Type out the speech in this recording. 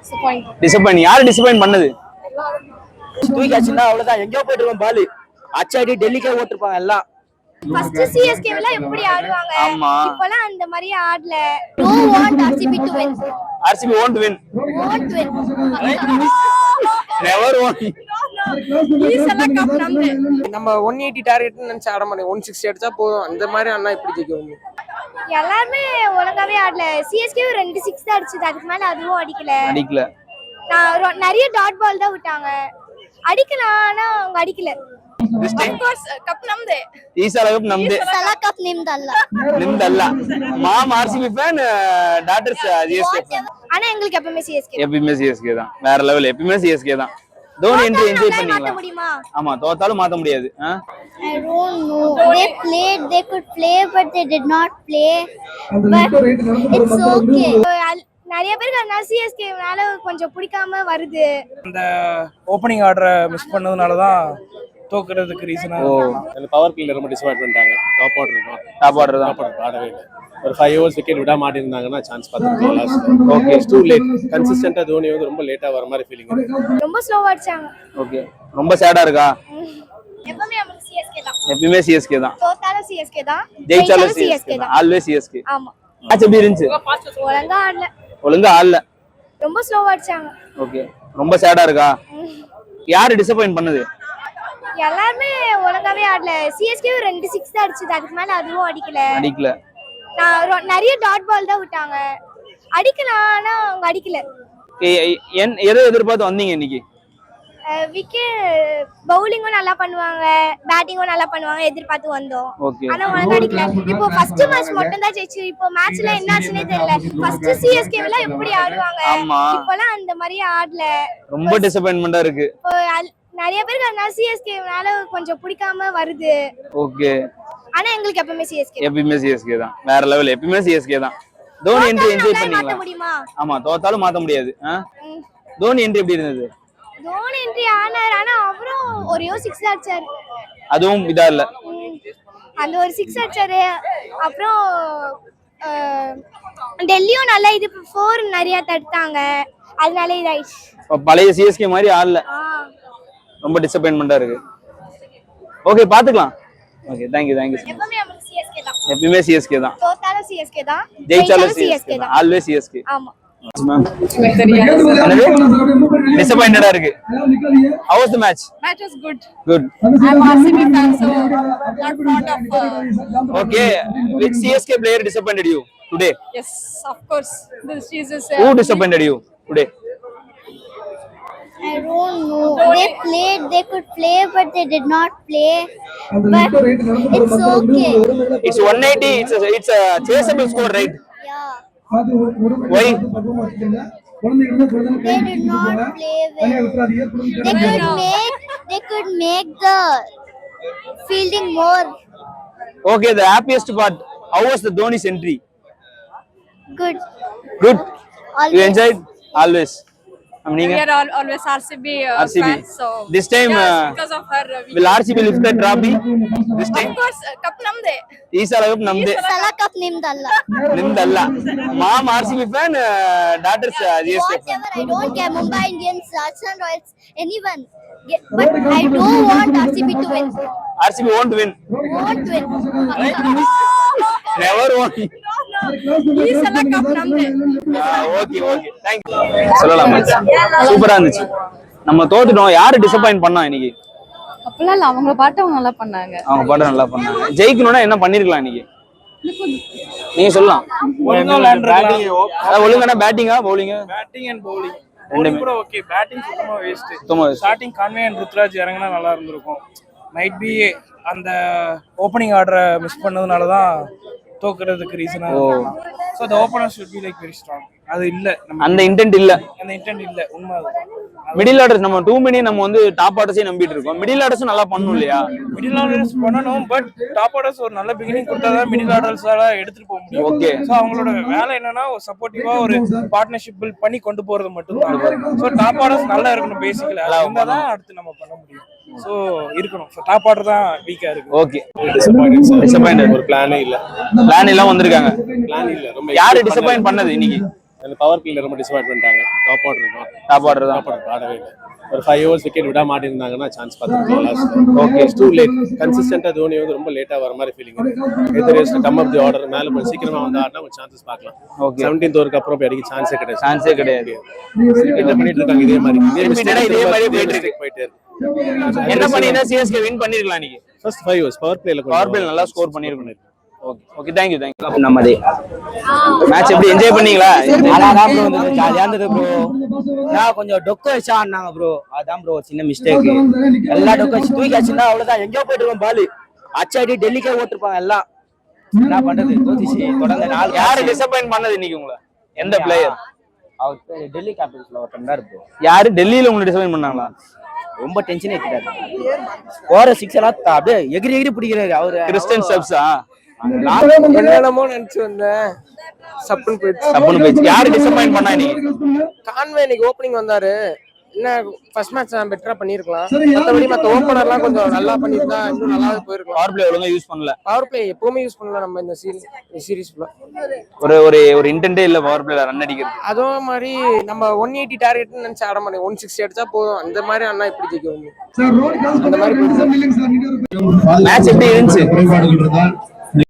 Disappoint. யாரு disappoint பண்ணது? தூக்கியாச்சுன்னா அவ்வளவுதான், எங்கேயோ போயிட்டு இருக்கோம் பாலு அச்சாடி டெல்லிக்கே ஓட்டிருப்பாங்க எல்லாம். ஃபர்ஸ்ட் சிஎஸ்கே எல்லாம் எப்படி ஆடுவாங்க, ஆமா இப்போலாம் அந்த மாதிரி ஆடல. No want RCB to win. RCB won't win. Want win. Never won. ஈஸியா கப் நம்பு. நம்ம 180 டார்கெட்னு நினைச்சு ஆட மாட்டோம், 160 அடிச்சா போதும். அந்த மாதிரி அண்ணா எப்படி ஜெயிக்கும்? எல்லாருமே ஒழுங்காவே ஆடல. சிஎஸ்கே 2 6 தான் அடிச்சது, அதுக்கு மேல அதுவும் அடிக்கல. நான் நிறைய டாட் பால் தான் விட்டாங்க. அடிக்கலாம், ஆனா அவங்க அடிக்கல. This time கப் நம்பு. ஈசால கப் நம்பு. சலா கப் நிம்தல்ல. மாம் ஆர்சிபி ஃபேன், டாட்டர்ஸ் சிஎஸ்கே. ஆனா எங்களுக்கு எப்பவுமே சிஎஸ்கே தான். வேற லெவல். எப்பவுமே சிஎஸ்கே தான். தோனி என்ட்ரி என்ஜாய் பண்ணீங்களா? ஆமா, தோத்தாலும் மாத்த முடியாது. I don't know. They could play, but they did not play. But it's okay. நிறைய பேருக்கு அந்த சிஎஸ்கே மேல கொஞ்சம் பிடிக்காம வருது. அந்த ஓப்பனிங் ஆர்டரை மிஸ் பண்ணதுனால தான் தோக்குறதுக்கு ரீசனா. அந்த பவர் பிளேல ரொம்ப டிசப்பாயிண்ட் பண்ணிட்டாங்க. டாப் ஆர்டர் தான் ஆடவே இல்லை. ஒரு 5 ஓவர்ஸ் விக்கெட் விட மாட்டேங்கிறாங்கன்னா சான்ஸ் பார்த்துருக்கலாம் last. Okay, it's too late. கன்சிஸ்டன்ட்டா தோனி வந்து ரொம்ப லேட்டா வர மாதிரி ஃபீலிங் இருக்கு. ரொம்ப ஸ்லோவா அடிச்சாங்க. ஓகே, ரொம்ப சேடா இருக்கா? எப்பவுமே நமக்கு சிஎஸ்கே தான். எப்பவுமே சிஎஸ்கே தான். தோத்தாலும் சிஎஸ்கே தான், ஜெயிச்சாலும் சிஎஸ்கே தான். Always CSK. ஆமா. மேட்ச் எப்படி இருந்துச்சு? ஒழுங்கா ஆடல. ரொம்ப ஸ்லோவா அடிச்சாங்க. ஓகே, ரொம்ப சேடா இருக்கா? யாரு டிசப்பாயிண்ட் பண்ணது? எல்லாருமே ஒழுங்காவே ஆடல. சிஎஸ்கே 2 6 தான் அடிச்சது, அதுக்கு மேல அதுவும் அடிக்கல. நான் நிறைய டாட் பால் தான் விட்டாங்க. அடிக்கலாம், ஆனா அவங்க அடிக்கல. எதை எதிர்பார்த்து வந்தீங்க இன்னைக்கு? விக்கெட் பவுலிங்கும் நல்லா பண்ணுவாங்க, பேட்டிங்கும் நல்லா பண்ணுவாங்க எதிர்பார்த்து வந்தோம். ஆனா ஒழுங்கா அடிக்கல. இப்போ ஃபர்ஸ்ட் மேட்ச் மட்டும் தான் ஜெயிச்சு. இப்போ மேட்ச்ல என்ன ஆச்சுனே தெரியல. ஃபர்ஸ்ட் சிஎஸ்கே எல்லாம் எப்படி ஆடுவாங்க, இப்போலாம் அந்த மாதிரி ஆடல. ரொம்ப டிசப்பாயின்ட்மெண்டா இருக்கு. நிறைய பேருக்கு அந்த சிஎஸ்கே மேல கொஞ்சம் பிடிக்காம வருது. ஓகே, ஆனா எங்களுக்கு எப்பவுமே சிஎஸ்கே தான். வேற லெவல். எப்பவுமே சிஎஸ்கே தான். தோனி என்ட்ரி என்ஜாய் பண்ணீங்களா? ஆமா, தோத்தாலும் மாத்த முடியாது. தோனி என்ட்ரி எப்படி இருந்தது? தோனி என்ட்ரி ஆனார், ஆனா அவரும் ஒரே 6 அடிச்சாரு. அதுவும் இதா இல்ல. அந்த ஒரு 6 அடிச்சாரு. அப்புறம் டெல்லியும் நல்லா இது 4 நிறைய தடுத்தாங்க, அதனால இதாயிடுச்சு. பழைய சிஎஸ்கே மாதிரி ஆடல. ரொம்ப டிசப்பாயின்ட்மெண்டா இருக்கு. ஓகே, பாத்துக்கலாம். Okay, thank you. எப்பவுமே நமக்கு சிஎஸ்கே தான். எப்பவுமே சிஎஸ்கே தான். தோத்தாலும் சிஎஸ்கே தான், ஜெயிச்சாலும் சிஎஸ்கே தான். Always CSK. ஆமா. Disappointed இருக்கு. How was the match? Match was good. Good. I'm RCB fan, so not fond of. Okay, which CSK player disappointed you today? Yes, of course. This is. Who disappointed you today? I don't know. They could play, but they did not play. But it's okay. It's 180. It's a chaseable score, right? Yeah. Why? They did not play well. They could make the fielding more. Okay, the happiest part. How was the Dhoni's entry? Good. You enjoyed? Always. We are always RCB fans, so this time because of her. Will RCB lift the trophy this time? Of course, cup namde. Isala cup namde. Sala cup Nimdalla. Mom RCB fan, daughters CSK fan. Whatever, I don't care. Mumbai Indians, Rajasthan Royals, anyone. But I don't want RCB to win. RCB won't win. Never won. Isala cup namde. Okay. Thank you. சொல்லலாம். சூப்பரா இருந்துச்சு. நம்ம தோத்துட்டோம். யாரு disappoint பண்ணா இன்னைக்கு? அப்பலாம் இல்ல, அவங்க பாட்டு அவங்க நல்லா பண்ணாங்க. ஜெயிக்கணும்னா என்ன பண்ணிருக்கலாம் இன்னைக்கு? நீங்க சொல்லலாம். ஒழுங்கான பேட்டிங்கா பவுலிங்கா? பேட்டிங் அண்ட் பவுலிங் ரெண்டுமே கூட ஓகே. பேட்டிங் சுத்தமா waste. Starting Conway and Ruturaj இறங்கினா நல்லா இருந்திருக்கும். மைட் பி அந்த ஓப்பனிங் ஆர்டரை மிஸ் பண்ணதுனால தான் தோக்குறதுக்கு ரீசனா. So the opener should be like very strong. அது இல்ல, அந்த இன்டென்ட் இல்ல. உண்மை. மிடில் ஆர்டர்ஸ் நம்ம டூ மினி நம்ம வந்து டாப் ஆர்டர்ஸே நம்பிட்டு இருக்கோம். மிடில் ஆர்டர்ஸ் நல்லா பண்ணணும் இல்லையா? மிடில் ஆர்டர்ஸ் பண்ணணும், பட் டாப் ஆர்டர்ஸ் ஒரு நல்ல பிகினிங் கொடுத்தாதான் மிடில் ஆர்டர்ஸால எடுத்துட்டு போக முடியும். ஓகே. சோ அவங்களோட வேலை என்னன்னா ஒரு சப்போர்ட்டிவா ஒரு பார்ட்னர்ஷிப் பில்ட் பண்ணி கொண்டு போறது மட்டும் தான். சோ டாப் ஆர்டர்ஸ் நல்லா இருக்கணும் பேசிக்கலா. இருந்தாதான் அடுத்து நம்ம பண்ண முடியும். சோ இருக்கணும். சோ டாப் ஆர்டர் தான் வீக்கா இருக்கு. ஓகே. டிசப்பாயிண்டட். ஒரு பிளானே இல்ல. பிளான் எல்லாம் வந்திருக்காங்க. பிளான் இல்ல. ரொம்ப யாரு டிசப்பாயிண்ட் பண்ணது இன்னைக்கு? அந்த பவர் பிளேல ரொம்ப டிசப்பாயிண்ட் பண்ணிட்டாங்க. டாப் ஆர்டர் இருக்கும். டாப் ஆர்டர் தான். டாப் ஆர்டர் ஆடவே இல்லை. ஒரு 5 ஓவர்ஸ் விக்கெட் விட மாட்டேங்கிறாங்கன்னா சான்ஸ் பார்த்துருக்கலாம் last. Okay it's too late. கன்சிஸ்டன்ட்டா தோனி வந்து ரொம்ப லேட்டா வர மாதிரி ஃபீலிங் இருக்கு. எதிரேஸ் கம் அப் தி ஆர்டர் மேல கொஞ்சம் சீக்கிரமா வந்து ஆடினா கொஞ்சம் சான்சஸ் பார்க்கலாம். ஓகே 17th ஓவருக்கு அப்புறம் போய் அடிக்க சான்ஸே கிடையாது. சான்ஸே கிடையாது. என்ன பண்ணிட்டு இருக்காங்க இதே மாதிரி போயிட்டே இருக்கு. என்ன பண்ணினா சிஎஸ்கே வின் பண்ணிருக்கலாம் நீங்க. ஃபர்ஸ்ட் 5 ஓவர்ஸ் பவர் பிளேல நல்லா ஸ்கோர் பண்ணிருக்கணும். ஓகே ஓகே थैंक यू நம்மதே மேட்ச் எப்படி என்ஜாய் பண்ணீங்களா? அழகா ப்ரோ இருந்தது, ஜாலியா இருந்தது ப்ரோ. நான் கொஞ்சம் டொக்க வச்சா ஆடினாங்க ப்ரோ, அதான் ப்ரோ சின்ன மிஸ்டேக். எல்லா டொக்க வச்சு தூக்கி வச்சுன்னா அவ்வளவுதான், எங்கேயோ போயிட்டு இருக்கோம் பால். அச்சாடி டெல்லிக்கே ஓட்டிருப்பாங்க எல்லாம். என்ன பண்றது, தோதிச்சு தொடர்ந்து 4. யாரு டிசப்பாயிண்ட் பண்ணது இன்னைக்கு உங்களை? எந்த பிளேயர்? அவர் டெல்லி கேபிட்டல்ஸ்ல ஒருத்தர் தான் ப்ரோ. யாரு டெல்லியில உங்களை டிசப்பாயிண்ட் பண்ணாங்களா? ரொம்ப டென்ஷன் ஏத்திட்டாரு. போற 6 எல்லாம் அப்படியே எகிரி எகிரி பிடிக்கிறாரு அவரு. கிறிஸ்டியன் ஸ்டெப்ஸா? என்னென்னமோ நினைச்சு வந்தேன், சப்புன்னு போயிடுச்சு. யாரு டிசப்பாயிண்ட் பண்ணா இன்னைக்கு? கான்வே இன்னைக்கு ஓப்பனிங் வந்தாரு. என்ன ஃபர்ஸ்ட் மேட்ச் நான் பெட்டரா பண்ணிருக்கலாம். மத்தபடி மத்த ஓப்பனர்லாம் கொஞ்சம் நல்லா பண்ணிருந்தா இன்னும் நல்லாவே போயிருக்கும். பவர் பிளே ஒழுங்கா யூஸ் பண்ணல. பவர் பிளே எப்பவுமே யூஸ் பண்ணல நம்ம இந்த சீரிஸ்ல. ஒரு இன்டென்டே இல்ல பவர் பிளேல ரன் அடிக்கிறது. அதே மாதிரி நம்ம 180 டார்கெட்னு நினைச்சு ஆட மாட்டேன். 160 அடிச்சா போதும். அந்த மாதிரி அண்ணா இப்படி ஜெயிக்கும். அந்த மாதிரி மேட்ச் எப்படி இருந்துச்சு?